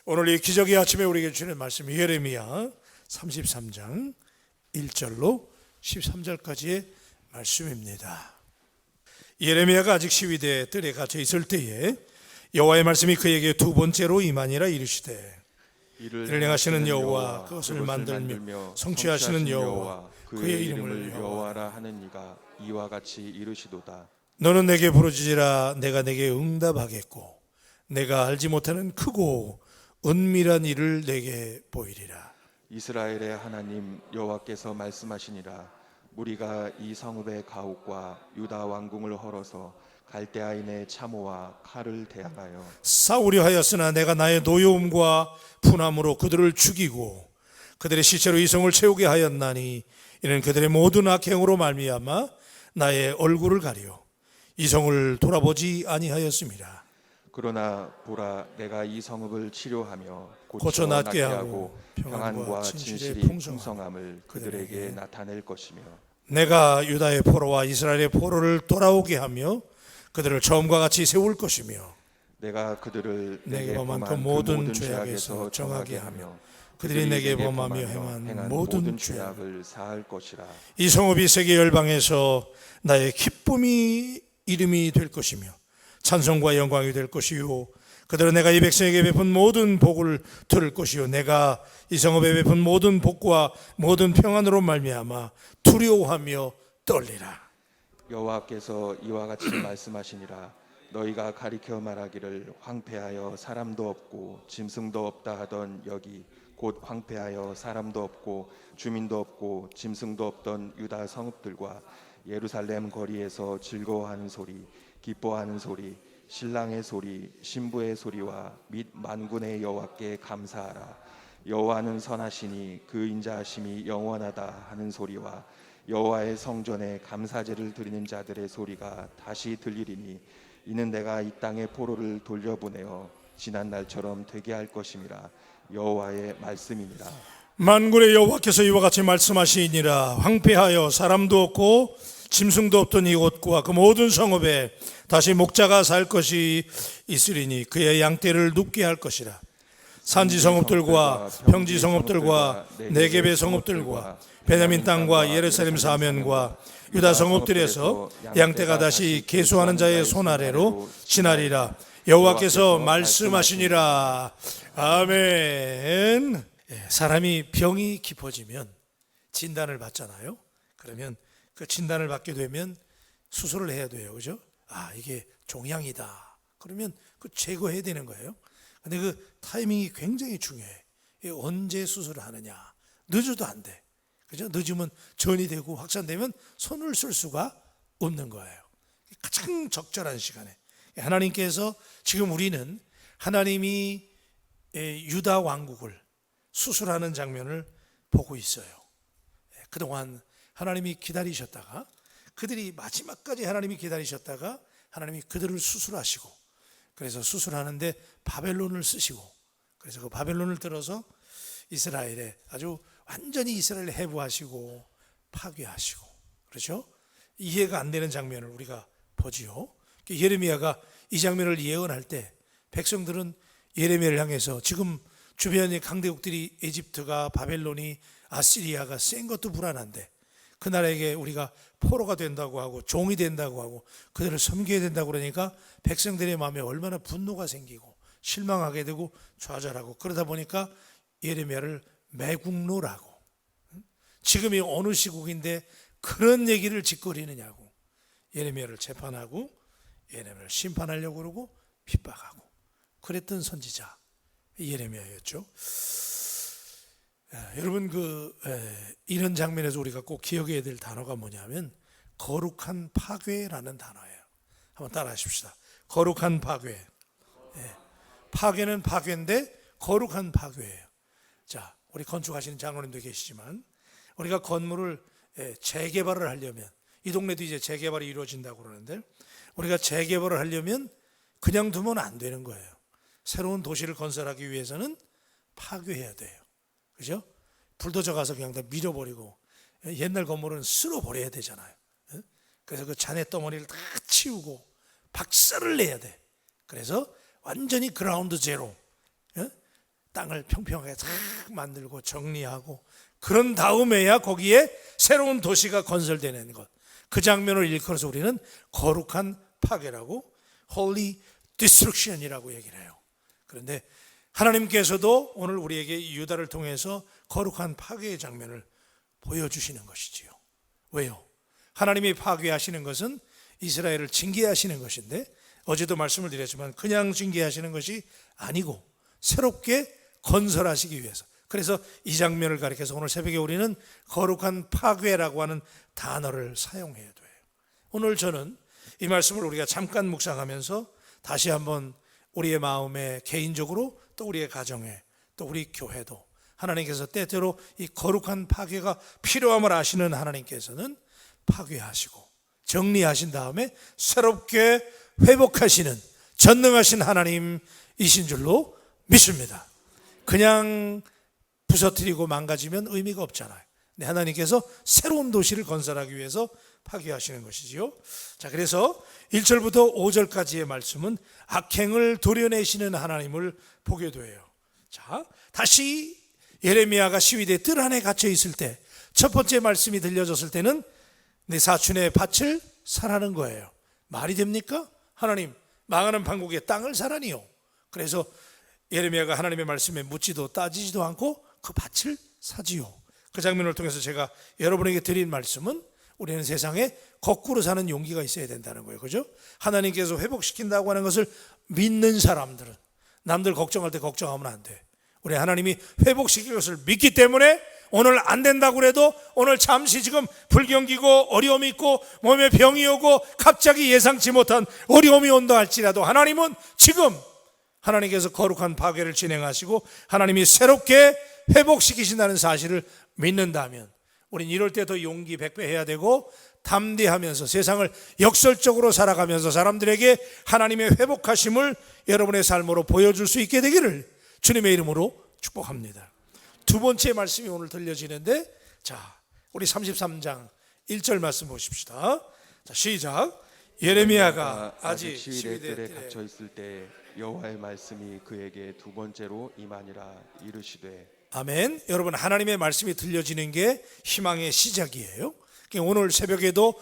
오늘 이 기적의 아침에 우리에게 주는 말씀이 예레미야 33장 1절로 13절까지의 말씀입니다. 예레미야가 아직 시위대의 뜰에 갇혀 있을 때에 여호와의 말씀이 그에게 두 번째로 임하니라. 이르시되 이를 행하시는 여호와, 그것을 만들며 성취하시는 여호와, 그의 이름을 여호와라 하는 이가 이와 같이 이르시도다. 너는 내게 부르짖으라. 내가 내게 응답하겠고 내가 알지 못하는 크고 은밀한 일을 내게 보이리라. 이스라엘의 하나님 여호와께서 말씀하시니라. 무리가 이 성읍의 가옥과 유다 왕궁을 헐어서 갈대아인의 참호와 칼을 대항하여 싸우려 하였으나 내가 나의 노여움과 분함으로 그들을 죽이고 그들의 시체로 이 성을 채우게 하였나니, 이는 그들의 모든 악행으로 말미암아 나의 얼굴을 가려 이 성을 돌아보지 아니하였습니다. 그러나 보라, 내가 이 성읍을 치료하며 고쳐 낫게 하고 평안과 진실이 풍성함을 그들에게 나타낼 것이며, 내가 유다의 포로와 이스라엘의 포로를 돌아오게 하며 그들을 처음과 같이 세울 것이며, 내가 그들을 내게 범한 그 모든 죄악에서 정하게 하며 그들이 내게 범하며 행한 모든 죄악을 사할 것이라. 이 성읍이 세계 열방에서 나의 기쁨이 이름이 될 것이며 찬송과 영광이 될 것이요, 그들은 내가 이 백성에게 베푼 모든 복을 들을 것이요, 내가 이 성읍에 베푼 모든 복과 모든 평안으로 말미암아 두려워하며 떨리라. 여호와께서 이와 같이 말씀하시니라. 너희가 가리켜 말하기를 황폐하여 사람도 없고 짐승도 없다 하던 여기 곧 황폐하여 사람도 없고 주민도 없고 짐승도 없던 유다 성읍들과 예루살렘 거리에서 즐거워하는 소리, 기뻐하는 소리, 신랑의 소리, 신부의 소리와 및 만군의 여호와께 감사하라. 여호와는 선하시니 그 인자하심이 영원하다 하는 소리와 여호와의 성전에 감사제를 드리는 자들의 소리가 다시 들리리니, 이는 내가 이 땅의 포로를 돌려보내어 지난 날처럼 되게 할 것임이라. 여호와의 말씀이니라. 만군의 여호와께서 이와 같이 말씀하시니라. 황폐하여 사람도 없고 짐승도 없던 이곳과 그 모든 성읍에 다시 목자가 살 것이 있으리니 그의 양떼를 눕게 할 것이라. 산지 성읍들과 평지 성읍들과 네겝의 성읍들과 베냐민 땅과 예루살렘 사면과 유다 성읍들에서 양떼가 다시 계수하는 자의 손 아래로 지나리라. 여호와께서 말씀하시니라. 아멘. 사람이 병이 깊어지면 진단을 받잖아요. 그러면 그 진단을 받게 되면 수술을 해야 돼요. 그죠? 아, 이게 종양이다. 그러면 그 제거해야 되는 거예요. 근데 그 타이밍이 굉장히 중요해. 언제 수술을 하느냐. 늦어도 안 돼. 그죠? 늦으면 전이 되고 확산되면 손을 쓸 수가 없는 거예요. 가장 적절한 시간에 하나님께서, 지금 우리는 하나님이 유다 왕국을 수술하는 장면을 보고 있어요. 그동안 하나님이 기다리셨다가, 그들이 마지막까지 하나님이 기다리셨다가 하나님이 그들을 수술하시고, 그래서 수술하는데 바벨론을 쓰시고, 그래서 그 바벨론을 들어서 이스라엘에 아주 완전히 이스라엘을 해부하시고 파괴하시고, 그렇죠? 이해가 안 되는 장면을 우리가 보지요. 예레미야가 이 장면을 예언할 때 백성들은 예레미야를 향해서, 지금 주변의 강대국들이 에집트가, 바벨론이, 아시리아가 센 것도 불안한데 그 나라에게 우리가 포로가 된다고 하고 종이 된다고 하고 그들을 섬겨야 된다고 그러니까 백성들의 마음에 얼마나 분노가 생기고 실망하게 되고 좌절하고, 그러다 보니까 예레미야를 매국노라고, 지금이 어느 시국인데 그런 얘기를 짓거리느냐고 예레미야를 재판하고 예레미야를 심판하려고 그러고 핍박하고 그랬던 선지자 예레미야였죠. 여러분, 이런 장면에서 우리가 꼭 기억해야 될 단어가 뭐냐면 거룩한 파괴라는 단어예요. 한번 따라 하십시다. 거룩한 파괴. 파괴는 파괴인데 거룩한 파괴예요. 자, 우리 건축하시는 장로님도 계시지만 우리가 건물을 재개발을 하려면, 이 동네도 이제 재개발이 이루어진다고 그러는데, 우리가 재개발을 하려면 그냥 두면 안 되는 거예요. 새로운 도시를 건설하기 위해서는 파괴해야 돼요. 그죠? 불도저 가서 그냥 다 밀어버리고 옛날 건물은 쓸어버려야 되잖아요. 그래서 그 잔해 덩어리를 다 치우고 박살을 내야 돼. 그래서 완전히 그라운드 제로, 땅을 평평하게 쫙 만들고 정리하고 그런 다음에야 거기에 새로운 도시가 건설되는 것, 그 장면을 일컬어서 우리는 거룩한 파괴라고 Holy Destruction이라고 얘기를 해요. 그런데 하나님께서도 오늘 우리에게 유다를 통해서 거룩한 파괴의 장면을 보여주시는 것이지요. 왜요? 하나님이 파괴하시는 것은 이스라엘을 징계하시는 것인데, 어제도 말씀을 드렸지만 그냥 징계하시는 것이 아니고 새롭게 건설하시기 위해서, 그래서 이 장면을 가리켜서 오늘 새벽에 우리는 거룩한 파괴라고 하는 단어를 사용해야 돼요. 오늘 저는 이 말씀을 우리가 잠깐 묵상하면서 다시 한번 우리의 마음에, 개인적으로 또 우리의 가정에, 또 우리 교회도 하나님께서 때때로 이 거룩한 파괴가 필요함을 아시는 하나님께서는 파괴하시고 정리하신 다음에 새롭게 회복하시는 전능하신 하나님이신 줄로 믿습니다. 그냥 부서뜨리고 망가지면 의미가 없잖아요. 근데 하나님께서 새로운 도시를 건설하기 위해서 파괴하시는 것이지요. 자, 그래서 1절부터 5절까지의 말씀은 악행을 도려내시는 하나님을 보게 돼요. 자, 다시 예레미야가 시위대 뜰 안에 갇혀 있을 때 첫 번째 말씀이 들려졌을 때는 내 사촌의 밭을 사라는 거예요. 말이 됩니까? 하나님, 망하는 판국의 땅을 사라니요. 그래서 예레미야가 하나님의 말씀에 묻지도 따지지도 않고 그 밭을 사지요. 그 장면을 통해서 제가 여러분에게 드린 말씀은 우리는 세상에 거꾸로 사는 용기가 있어야 된다는 거예요. 그죠? 하나님께서 회복시킨다고 하는 것을 믿는 사람들은 남들 걱정할 때 걱정하면 안 돼. 우리 하나님이 회복시킬 것을 믿기 때문에 오늘 안 된다고 그래도, 오늘 잠시 지금 불경기고 어려움이 있고 몸에 병이 오고 갑자기 예상치 못한 어려움이 온다 할지라도 하나님은 지금 하나님께서 거룩한 파괴를 진행하시고 하나님이 새롭게 회복시키신다는 사실을 믿는다면 우린 이럴 때 더 용기 백배해야 되고 담대하면서 세상을 역설적으로 살아가면서 사람들에게 하나님의 회복하심을 여러분의 삶으로 보여줄 수 있게 되기를 주님의 이름으로 축복합니다. 두 번째 말씀이 오늘 들려지는데, 자, 우리 33장 1절 말씀 보십시다. 자, 시작. 예레미야가 아직 시위대 뜰에 갇혀 있을 때 여호와의 말씀이 그에게 두 번째로 임하니라 이르시되. 아멘. 여러분, 하나님의 말씀이 들려지는 게 희망의 시작이에요. 오늘 새벽에도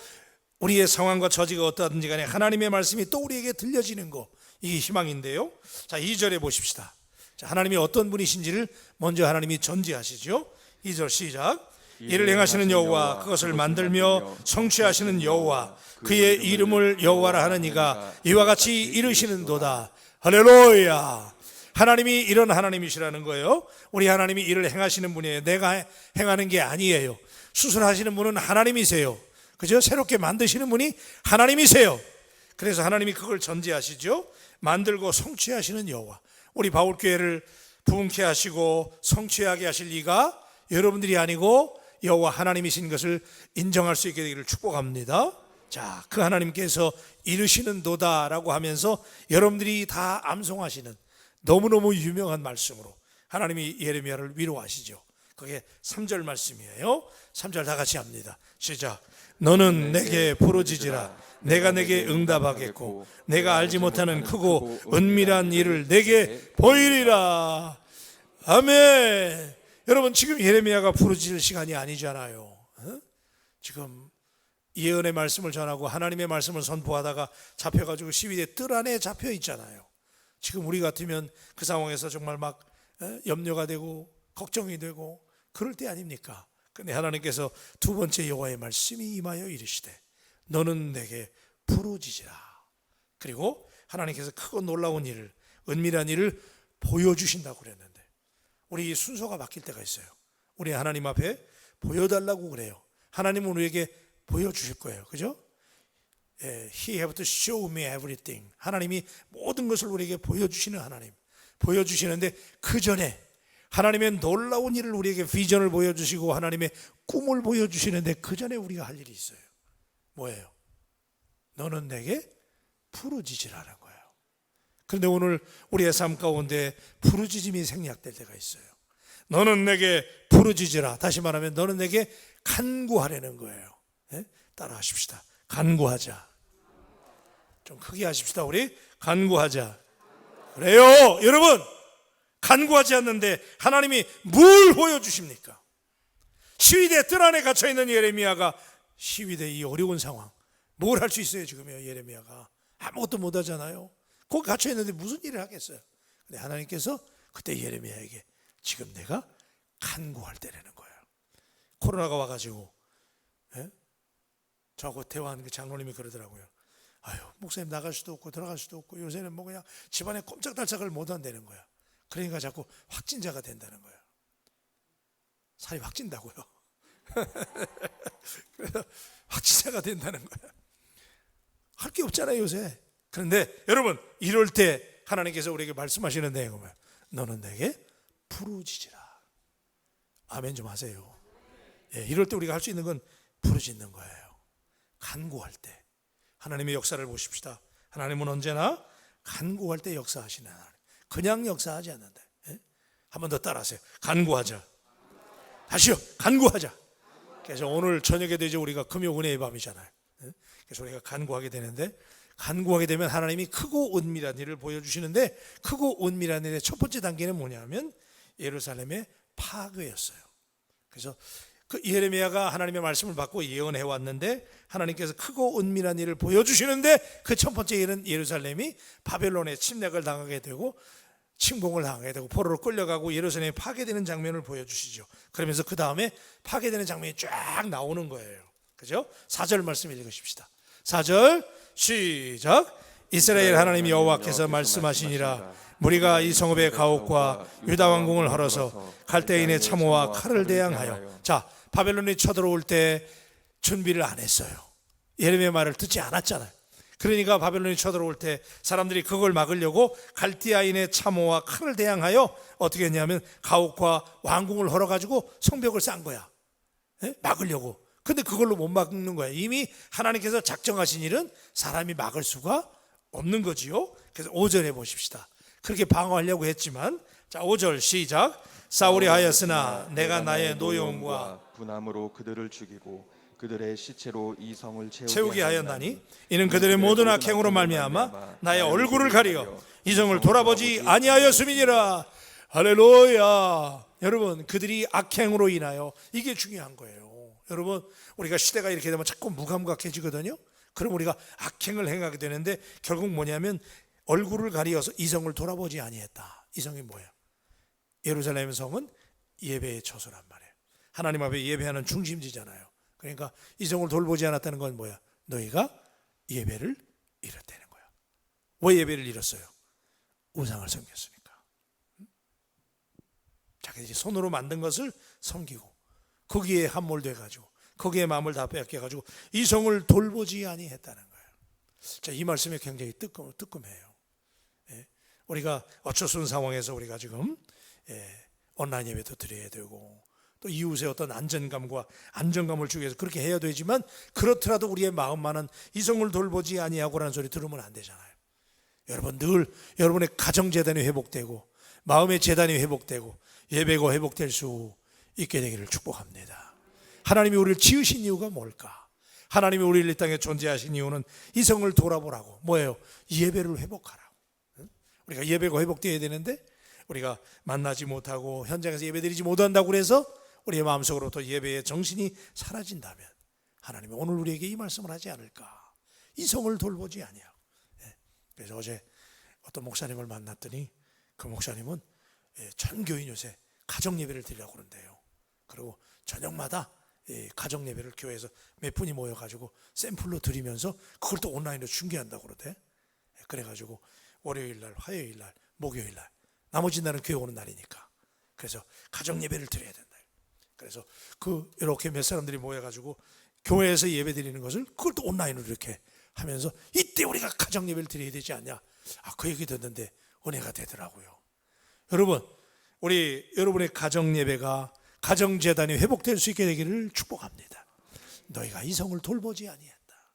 우리의 상황과 처지가 어떠하든지 간에 하나님의 말씀이 또 우리에게 들려지는 거, 이게 희망인데요. 자, 2절에 보십시다. 자, 하나님이 어떤 분이신지를 먼저 하나님이 전제하시죠. 2절 시작. 이를 행하시는 여호와, 그것을 만들며 성취하시는 여호와, 그의 이름을 여호와라 하는 이가 이와 같이 이르시는도다. 할렐루야. 하나님이 이런 하나님이시라는 거예요. 우리 하나님이 일을 행하시는 분이에요. 내가 행하는 게 아니에요. 수술하시는 분은 하나님이세요. 그죠? 새롭게 만드시는 분이 하나님이세요. 그래서 하나님이 그걸 전제하시죠. 만들고 성취하시는 여호와. 우리 바울교회를 부흥케 하시고 성취하게 하실 이가 여러분들이 아니고 여호와 하나님이신 것을 인정할 수 있게 되기를 축복합니다. 자, 그 하나님께서 이르시는 도다라고 하면서 여러분들이 다 암송하시는 너무너무 유명한 말씀으로 하나님이 예레미야를 위로하시죠. 그게 3절 말씀이에요. 3절 다 같이 합니다. 시작. 너는 내게 부르짖으라. 내가 내게 응답하겠고 내가 알지 못하는 크고 은밀한 일을 내게 보이리라. 아멘. 여러분, 지금 예레미야가 부르짖을 시간이 아니잖아요. 지금 예언의 말씀을 전하고 하나님의 말씀을 선포하다가 잡혀가지고 시위대 뜰 안에 잡혀 있잖아요. 지금 우리 같으면 그 상황에서 정말 막 염려가 되고 걱정이 되고 그럴 때 아닙니까? 근데 하나님께서 두 번째 여호와의 말씀이 임하여 이르시되 너는 내게 부르짖으라. 그리고 하나님께서 크고 놀라운 일을, 은밀한 일을 보여주신다고 그랬는데 우리 순서가 바뀔 때가 있어요. 우리 하나님 앞에 보여달라고 그래요. 하나님은 우리에게 보여주실 거예요. 그죠? He have to show me everything. 하나님이 모든 것을 우리에게 보여주시는 하나님. 보여주시는데 그 전에 하나님의 놀라운 일을 우리에게 비전을 보여주시고 하나님의 꿈을 보여주시는데 그 전에 우리가 할 일이 있어요. 뭐예요? 너는 내게 부르짖으라는 거예요. 그런데 오늘 우리의 삶 가운데 부르짖음이 생략될 때가 있어요. 너는 내게 부르짖으라. 다시 말하면 너는 내게 간구하라는 거예요. 따라 하십시다. 간구하자. 좀 크게 하십시다. 우리 간구하자. 그래요. 여러분, 간구하지 않는데 하나님이 뭘 보여주십니까? 시위대 뜰 안에 갇혀있는 예레미야가 시위대 이 어려운 상황 뭘 할 수 있어요? 지금요 예레미야가 아무것도 못하잖아요. 거기 갇혀있는데 무슨 일을 하겠어요? 근데 하나님께서 그때 예레미야에게 지금 내가 간구할 때라는 거예요. 코로나가 와가지고 저하고 대화하는 그 장로님이 그러더라고요. 아유 목사님 나갈 수도 없고 들어갈 수도 없고 요새는 뭐 그냥 집안에 꼼짝달싹을 못 한다는 거야. 그러니까 자꾸 확진자가 된다는 거예요. 살이 확 찐다고요. 그래서 확진자가 된다는 거야. 할 게 없잖아요 요새. 그런데 여러분 이럴 때 하나님께서 우리에게 말씀하시는 내용은 뭐예요? 너는 내게 부르짖으라. 아멘 좀 하세요. 예, 이럴 때 우리가 할 수 있는 건 부르짖는 거예요. 간구할 때 하나님의 역사를 보십시다. 하나님은 언제나 간구할 때 역사하시는 하나님. 그냥 역사하지 않는다. 예? 한 번 더 따라하세요. 간구하자. 다시요. 간구하자. 그래서 오늘 저녁에도 이제 우리가 금요 은혜의 밤이잖아요. 예? 그래서 우리가 간구하게 되는데 간구하게 되면 하나님이 크고 은밀한 일을 보여주시는데 크고 은밀한 일의 첫 번째 단계는 뭐냐면 예루살렘의 파괴였어요. 그래서 그 예레미야가 하나님의 말씀을 받고 예언해 왔는데 하나님께서 크고 은밀한 일을 보여주시는데 그 첫 번째 일은 예루살렘이 바벨론의 침략을 당하게 되고 침공을 당하게 되고 포로로 끌려가고 예루살렘이 파괴되는 장면을 보여주시죠. 그러면서 그 다음에 파괴되는 장면이 쫙 나오는 거예요. 그죠? 4절 말씀 읽으십시다. 4절 시작. 이스라엘 하나님 여호와께서 말씀하시니라. 무리가 이 성읍의 가옥과 유다 왕궁을 헐어서 갈대인의 참호와 칼을 대항하여. 자, 바벨론이 쳐들어올 때 준비를 안 했어요. 예레미야 말을 듣지 않았잖아요. 그러니까 바벨론이 쳐들어올 때 사람들이 그걸 막으려고 갈대아인의 참호와 칼을 대항하여 어떻게 했냐면 가옥과 왕궁을 헐어가지고 성벽을 쌓은 거야. 예? 막으려고. 근데 그걸로 못 막는 거야. 이미 하나님께서 작정하신 일은 사람이 막을 수가 없는 거지요. 그래서 5절에 보십시다. 그렇게 방어하려고 했지만, 자 5절 시작. 사울이 하였으나 내가 나의 노여움과 분함으로 그들을 죽이고 그들의 시체로 이 성을 채우게 하였나니 이는 그들의 모든 악행으로 말미암아 나의 얼굴을 가리어 이 성을 돌아보지 아니하였음이니라. 할렐루야. 여러분 그들이 악행으로 인하여 이게 중요한 거예요. 여러분 우리가 시대가 이렇게 되면 자꾸 무감각해지거든요. 그럼 우리가 악행을 행하게 되는데 결국 뭐냐면 얼굴을 가리어서 이 성을 돌아보지 아니했다. 이 성이 뭐예요? 예루살렘 성은 예배의 처소란 말이에요. 하나님 앞에 예배하는 중심지잖아요. 그러니까 이 성을 돌보지 않았다는 건 뭐야? 너희가 예배를 잃었다는 거야. 왜 예배를 잃었어요? 우상을 섬겼으니까. 자기들이 손으로 만든 것을 섬기고 거기에 함몰돼 가지고 거기에 마음을 다 빼앗겨 가지고 이 성을 돌보지 아니했다는 거예요. 자, 이 말씀이 굉장히 뜨끔해요. 예, 우리가 어쩔 수 없는 상황에서 우리가 지금 온라인 예배도 드려야 되고 또 이웃의 어떤 안전감과 안정감을 주기 위해서 그렇게 해야 되지만 그렇더라도 우리의 마음만은 이 성을 돌보지 아니하고라는 소리 들으면 안 되잖아요. 여러분 늘 여러분의 가정재단이 회복되고 마음의 재단이 회복되고 예배가 회복될 수 있게 되기를 축복합니다. 하나님이 우리를 지으신 이유가 뭘까? 하나님이 우리를 이 땅에 존재하신 이유는 이 성을 돌아보라고. 뭐예요? 예배를 회복하라고. 우리가 예배가 회복되어야 되는데 우리가 만나지 못하고 현장에서 예배드리지 못한다고 그래서 우리의 마음속으로부터 예배의 정신이 사라진다면 하나님이 오늘 우리에게 이 말씀을 하지 않을까? 이 성을 돌보지 아니하고. 그래서 어제 어떤 목사님을 만났더니 그 목사님은 전 교인 요새 가정 예배를 드리려고 그런대요. 그리고 저녁마다 가정 예배를 교회에서 몇 분이 모여가지고 샘플로 드리면서 그걸 또 온라인으로 중계한다고 그러대. 그래가지고 월요일날, 화요일날, 목요일날 나머지 날은 교회 오는 날이니까 그래서 가정 예배를 드려야 된다. 그래서 이렇게 몇 사람들이 모여가지고 교회에서 예배 드리는 것을 그걸 또 온라인으로 이렇게 하면서 이때 우리가 가정 예배를 드려야 되지 않냐? 그 얘기 듣는데 은혜가 되더라고요. 여러분, 여러분의 가정 예배가 가정 재단이 회복될 수 있게 되기를 축복합니다. 너희가 이 성을 돌보지 아니했다.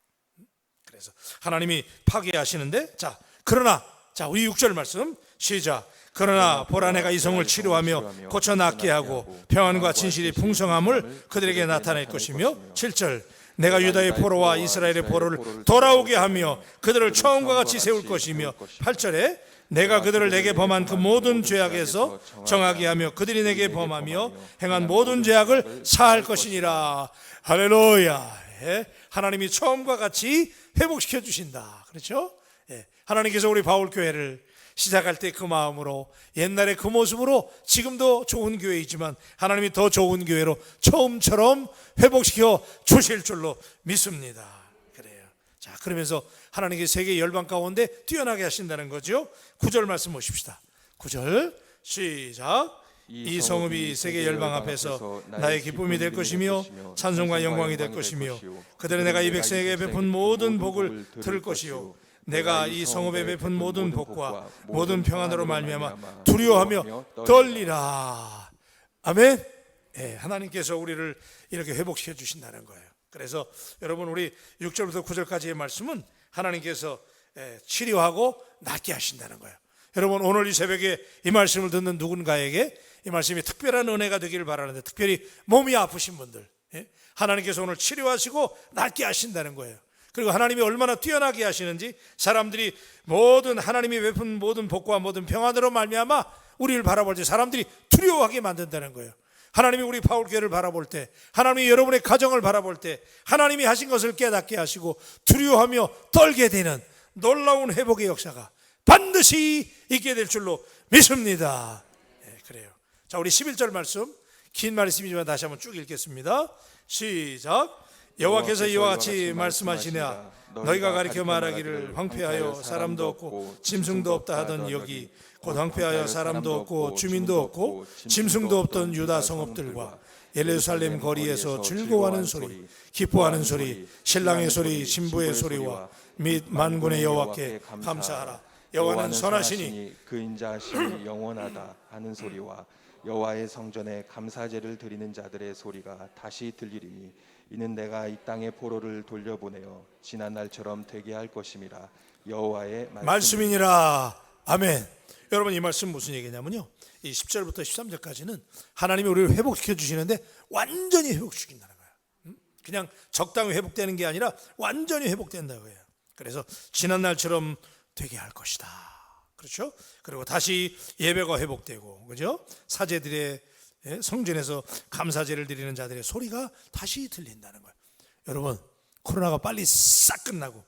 그래서 하나님이 파괴하시는데 그러나 우리 6절 말씀 시작. 그러나 보라 내가 이 성을 치료하며 고쳐 낫게 하고 평안과 진실이 풍성함을 그들에게 나타낼 것이며 7절 내가 유다의 포로와 이스라엘의 포로를 돌아오게 하며 그들을 처음과 같이 세울 것이며 8절에 내가 그들을 내게 범한 그 모든 죄악에서 정하게 하며 그들이 내게 범하며 행한 모든 죄악을 사할 것이니라. 할렐루야. 예, 하나님이 처음과 같이 회복시켜 주신다. 그렇죠? 예, 하나님께서 우리 바울교회를 시작할 때 그 마음으로, 옛날에 그 모습으로 지금도 좋은 교회이지만 하나님이 더 좋은 교회로 처음처럼 회복시켜 주실 줄로 믿습니다. 그래요. 자, 그러면서 하나님께 세계 열방 가운데 뛰어나게 하신다는 거죠. 9절 말씀 보십시다. 9절 시작. 이 성읍이 세계 열방 앞에서 나의 기쁨이 될 것이며 찬송과 영광이 될 것이며 그들은 내가 이 백성에게 베푼 모든 복을 들을 것이요 내가 이 성읍에 베푼 모든 복과 모든 평안으로 말미암아 두려워하며 떨리라. 아멘. 예, 하나님께서 우리를 이렇게 회복시켜 주신다는 거예요. 그래서 여러분, 우리 6절부터 9절까지의 말씀은 하나님께서 치료하고 낫게 하신다는 거예요. 여러분, 오늘 이 새벽에 이 말씀을 듣는 누군가에게 이 말씀이 특별한 은혜가 되기를 바라는데, 특별히 몸이 아프신 분들, 하나님께서 오늘 치료하시고 낫게 하신다는 거예요. 그리고 하나님이 얼마나 뛰어나게 하시는지, 사람들이 모든 하나님이 베푼 모든 복과 모든 평안으로 말미암아 우리를 바라볼 때 사람들이 두려워하게 만든다는 거예요. 하나님이 우리 바울교회를 바라볼 때, 하나님이 여러분의 가정을 바라볼 때 하나님이 하신 것을 깨닫게 하시고 두려워하며 떨게 되는 놀라운 회복의 역사가 반드시 있게 될 줄로 믿습니다. 네, 그래요. 자, 우리 11절 말씀, 긴 말씀이지만 다시 한번 쭉 읽겠습니다. 시작. 여호와께서 이와 같이 말씀하시냐 너희가 가리켜 말하기를 황폐하여 사람도 없고 짐승도 없다 하던 여기 곧 황폐하여 사람도 없고 주민도 없고 짐승도 없던 유다 성읍들과 예루살렘 거리에서 즐거워하는 소리, 기뻐하는 소리, 신랑의 소리, 신부의 소리와 및 만군의 여호와께 감사하라. 여호와는 선하시니 그 인자하심이 영원하다 하는 소리와 여호와의 성전에 감사제를 드리는 자들의 소리가 다시 들리리니 이는 내가 이 땅의 포로를 돌려보내어 지난 날처럼 되게 할 것임이라. 여호와의 말씀이니라. 아멘. 여러분, 이 말씀 무슨 얘기냐면요, 이 10절부터 13절까지는 하나님이 우리를 회복시켜 주시는데 완전히 회복시킨다는 거예요. 그냥 적당히 회복되는 게 아니라 완전히 회복된다고 해요. 그래서 지난 날처럼 되게 할 것이다. 그렇죠? 그리고 다시 예배가 회복되고, 그죠? 사제들의 성전에서 감사제를 드리는 자들의 소리가 다시 들린다는 거예요. 여러분, 코로나가 빨리 싹 끝나고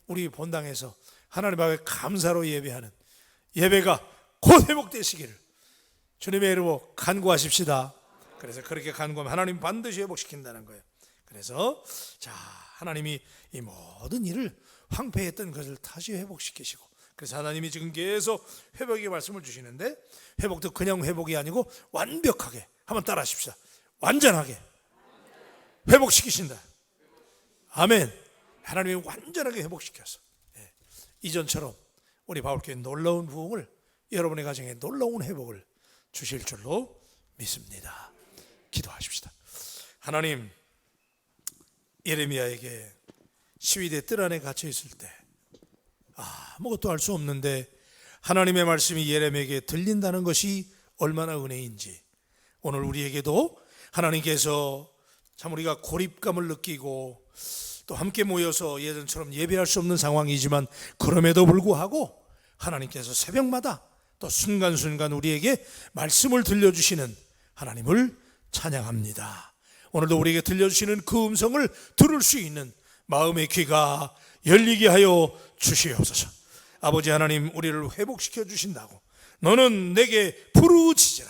우리 본당에서 하나님 앞에 감사로 예배하는 예배가 곧 회복되시기를 주님의 이름으로 간구하십시다. 그래서 그렇게 간구하면 하나님 반드시 회복시킨다는 거예요. 그래서 자, 하나님이 이 모든 일을 황폐했던 것을 다시 회복시키시고, 그래서 하나님이 지금 계속 회복의 말씀을 주시는데, 회복도 그냥 회복이 아니고 완벽하게, 한번 따라 하십시다. 완전하게 회복시키신다. 아멘. 하나님이 완전하게 회복시켰어. 이전처럼 우리 바울교회 놀라운 부흥을, 여러분의 가정에 놀라운 회복을 주실 줄로 믿습니다. 기도하십시다. 하나님, 예레미야에게 시위대 뜰 안에 갇혀 있을 때 아무것도 알 수 없는데 하나님의 말씀이 예레미야에게 들린다는 것이 얼마나 은혜인지, 오늘 우리에게도 하나님께서 참 우리가 고립감을 느끼고 또 함께 모여서 예전처럼 예배할 수 없는 상황이지만 그럼에도 불구하고 하나님께서 새벽마다 또 순간순간 우리에게 말씀을 들려주시는 하나님을 찬양합니다. 오늘도 우리에게 들려주시는 그 음성을 들을 수 있는 마음의 귀가 열리게 하여 주시옵소서. 아버지 하나님, 우리를 회복시켜 주신다고 너는 내게 부르짖으라.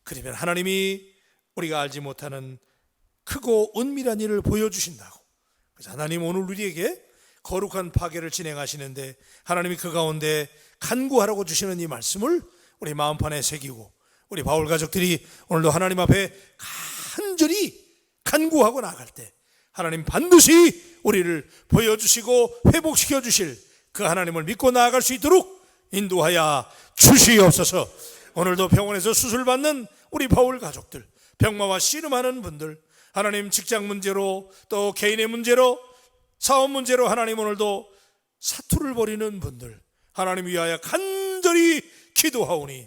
그러면 하나님이 우리가 알지 못하는 크고 은밀한 일을 보여주신다고. 그래서 하나님, 오늘 우리에게 거룩한 파괴를 진행하시는데 하나님이 그 가운데 간구하라고 주시는 이 말씀을 우리 마음판에 새기고, 우리 바울 가족들이 오늘도 하나님 앞에 간절히 간구하고 나아갈 때 하나님 반드시 우리를 보여주시고 회복시켜 주실 그 하나님을 믿고 나아갈 수 있도록 인도하여 주시옵소서. 오늘도 병원에서 수술받는 우리 바울 가족들, 병마와 씨름하는 분들, 하나님 직장 문제로 또 개인의 문제로 사업 문제로 하나님 오늘도 사투를 벌이는 분들 하나님 위하여 간절히 기도하오니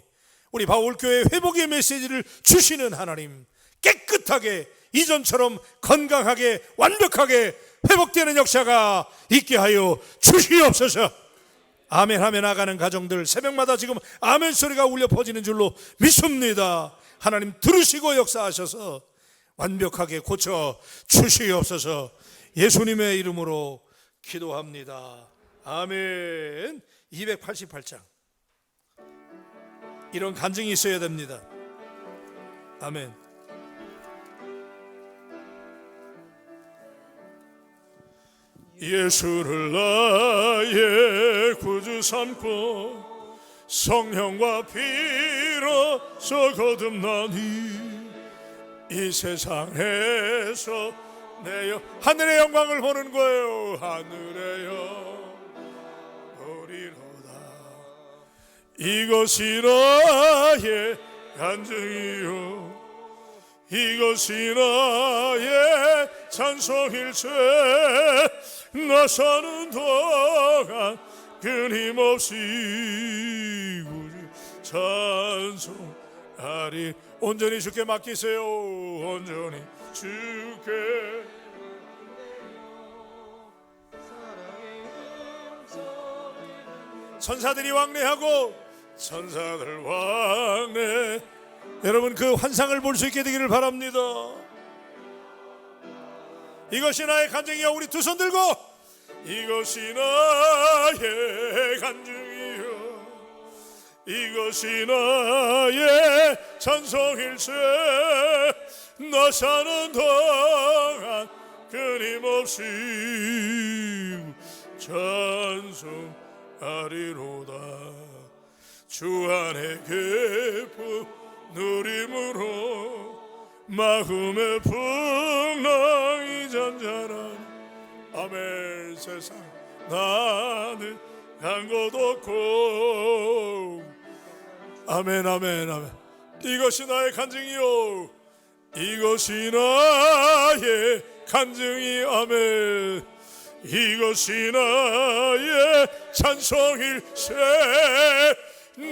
우리 바울교회 회복의 메시지를 주시는 하나님, 깨끗하게 이전처럼 건강하게 완벽하게 회복되는 역사가 있게 하여 주시옵소서. 아멘 하며 나가는 가정들, 새벽마다 지금 아멘 소리가 울려 퍼지는 줄로 믿습니다. 하나님 들으시고 역사하셔서 완벽하게 고쳐 주시옵소서. 예수님의 이름으로 기도합니다. 아멘. 288장. 이런 간증이 있어야 됩니다. 아멘. 예수를 나의 구주 삼고 성령과 피로서 거듭나니 이 세상에서 내 하늘의 영광을 보는 거예요. 하늘의 영광이로다. 이것이 나의 간증이요, 이것이 나의 찬송일세. 나 사는 동안 끊임없이 찬송하리. 온전히 주께 맡기세요. 온전히 주께. 천사들이 왕래하고 천사들 왕래. 여러분 그 환상을 볼 수 있게 되기를 바랍니다. 이것이 나의 간증이요. 우리 두 손 들고 이것이 나의 간증이요, 이것이 나의 찬송일세. 나 사는 동안 끊임없이 찬송하리로다. 주 안에 기쁨 누림으로 마음의 풍랑이 잔잔하니. 아멘. 세상 나는 간 곳 없고. 아멘 아멘 아멘. 이것이 나의 간증이요, 이것이 나의 간증이. 아멘. 이것이 나의 찬송일세.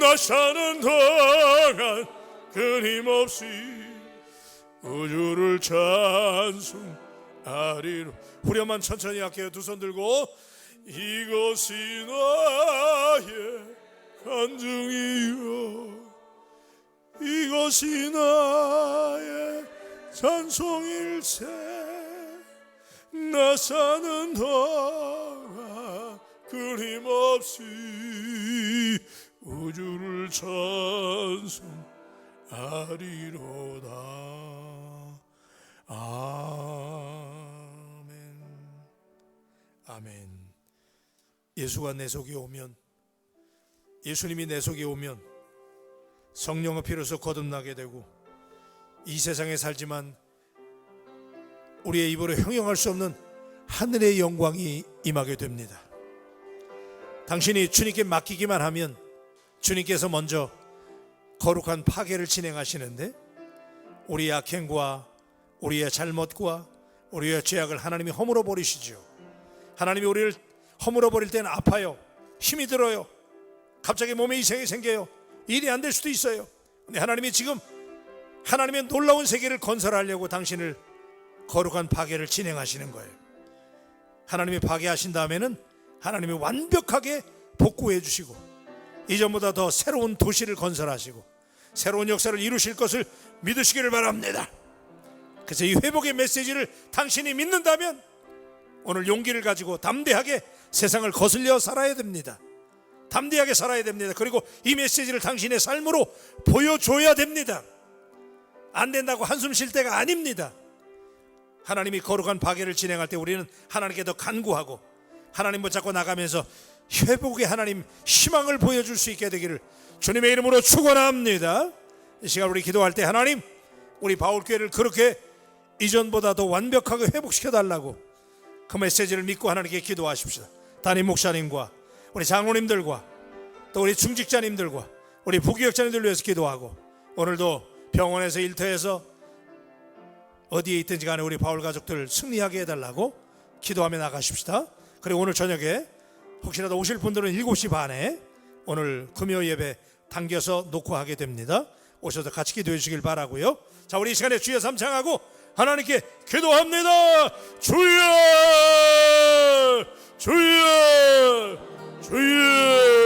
나 사는 동안 끊임없이 우주를 찬송하리로. 후렴만 천천히 할게요. 두 손 들고 이것이 나의 간증이요, 이것이 나의 찬송일세. 나 사는 동안 끊임없이 우주를 찬송하리로다. 아멘. 아멘. 예수가 내 속에 오면, 예수님이 내 속에 오면 성령의 피로서 거듭나게 되고, 이 세상에 살지만 우리의 입으로 형용할 수 없는 하늘의 영광이 임하게 됩니다. 당신이 주님께 맡기기만 하면 주님께서 먼저 거룩한 파괴를 진행하시는데, 우리의 악행과 우리의 잘못과 우리의 죄악을 하나님이 허물어 버리시죠. 하나님이 우리를 허물어 버릴 때는 아파요, 힘이 들어요, 갑자기 몸에 이상이 생겨요, 일이 안 될 수도 있어요. 근데 하나님이 지금 하나님의 놀라운 세계를 건설하려고 당신을 거룩한 파괴를 진행하시는 거예요. 하나님이 파괴하신 다음에는 하나님이 완벽하게 복구해 주시고 이전보다 더 새로운 도시를 건설하시고 새로운 역사를 이루실 것을 믿으시기를 바랍니다. 그래서 이 회복의 메시지를 당신이 믿는다면 오늘 용기를 가지고 담대하게 세상을 거슬려 살아야 됩니다. 담대하게 살아야 됩니다. 그리고 이 메시지를 당신의 삶으로 보여줘야 됩니다. 안 된다고 한숨 쉴 때가 아닙니다. 하나님이 거룩한 파괴를 진행할 때 우리는 하나님께 더 간구하고 하나님 붙잡고 나가면서 회복의 하나님 희망을 보여줄 수 있게 되기를 주님의 이름으로 축원합니다. 이 시간 우리 기도할 때 하나님, 우리 바울교회를 그렇게 이전보다 더 완벽하게 회복시켜달라고 그 메시지를 믿고 하나님께 기도하십시다. 담임 목사님과 우리 장로님들과 또 우리 중직자님들과 우리 부교역자님들 위해서 기도하고, 오늘도 병원에서 일터에서 어디에 있든지 간에 우리 바울 가족들 승리하게 해달라고 기도하며 나가십시다. 그리고 오늘 저녁에 혹시라도 오실 분들은 7시 반에 오늘 금요 예배 당겨서 녹화하게 됩니다. 오셔서 같이 기도해 주시길 바라고요. 자, 우리 이 시간에 주여 삼창하고 하나님께 기도합니다. 주여, 주여, 주여